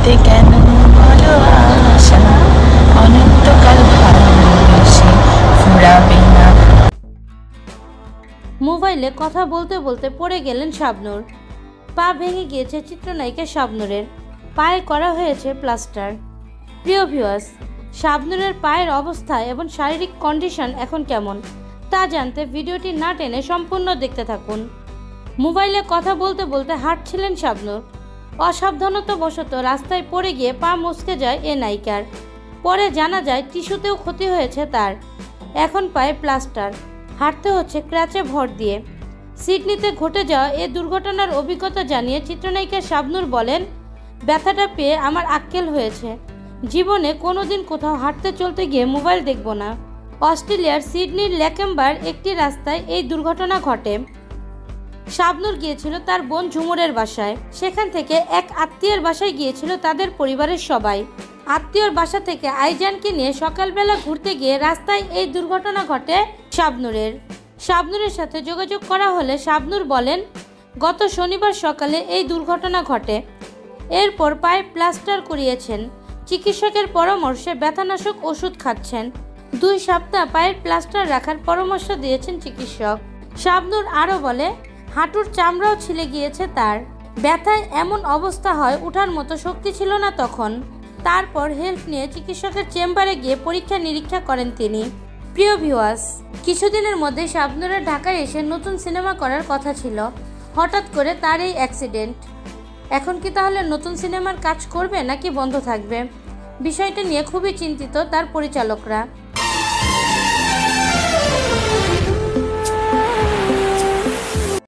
করতে কেন বলো আশা, অনন্তকাল ভালোবেসে ফুরাবে না। মোবাইলে কথা বলতে বলতে পড়ে গেলেন শাবনূর। পা ভেঙে গিয়েছে চিত্রনায়িকা শাবনূরের, পায়ে করা হয়েছে প্লাস্টার। প্রিয় ভিউয়ার্স, শাবনূরের পায়ের অবস্থা এবং শারীরিক কন্ডিশন এখন কেমন তা জানতে ভিডিওটি না টেনে সম্পূর্ণ দেখতে থাকুন। মোবাইলে কথা বলতে বলতে হাঁটছিলেন শাবনূর। অসাবধানতাবশত রাস্তায় পড়ে গিয়ে পা মচকে যায় এ নায়িকার। পরে জানা যায় টিস্যুতেও ক্ষতি হয়েছে তার। এখন পায়ে প্লাস্টার, হাঁটতে হচ্ছে ক্র্যাচে ভর দিয়ে। সিডনিতে ঘটে যাওয়া এ দুর্ঘটনার অভিজ্ঞতা জানিয়ে চিত্রনায়িকা শাবনূর বলেন, ব্যথাটা পেয়ে আমার আক্কেল হয়েছে। জীবনে কোনোদিন কোথাও হাঁটতে চলতে গিয়ে মোবাইল দেখব না। অস্ট্রেলিয়ার সিডনির ল্যাকেম্বার একটি রাস্তায় এই দুর্ঘটনা ঘটে। শাবনূর গিয়েছিল তার বোন ঝুমুরের বাসায়। সেখান থেকে এক আত্মীয়ের বাসায় গিয়েছিল তাদের পরিবারের সবাই। আত্মীয়র বাসা থেকে আইজানকে নিয়ে সকালবেলা ঘুরতে গিয়ে রাস্তায় এই দুর্ঘটনা ঘটে শাবনূরের সাথে যোগাযোগ করা হলে শাবনূর বলেন, গত শনিবার সকালে এই দুর্ঘটনা ঘটে। এরপর পায়ে প্লাস্টার করিয়েছেন। চিকিৎসকের পরামর্শে ব্যথানাশক ওষুধ খাচ্ছেন। 2 সপ্তাহ পায়ের প্লাস্টার রাখার পরামর্শ দিয়েছেন চিকিৎসক। শাবনূর আরও বলে, হাঁটুর চামড়াও ছিলে গিয়েছে তার। ব্যথায় এমন অবস্থা হয়, উঠার মতো শক্তি ছিল না তখন। তারপর হেল্প নিয়ে চিকিৎসকের চেম্বারে গিয়ে পরীক্ষা নিরীক্ষা করেন তিনি। প্রিয় ভিউয়ার্স, কিছুদিনের মধ্যে শাবনূরের ঢাকায় এসে নতুন সিনেমা করার কথা ছিল। হঠাৎ করে তার এই অ্যাক্সিডেন্ট। এখন কি তাহলে নতুন সিনেমার কাজ করবে নাকি বন্ধ থাকবে? বিষয়টা নিয়ে খুবই চিন্তিত তার পরিচালকরা।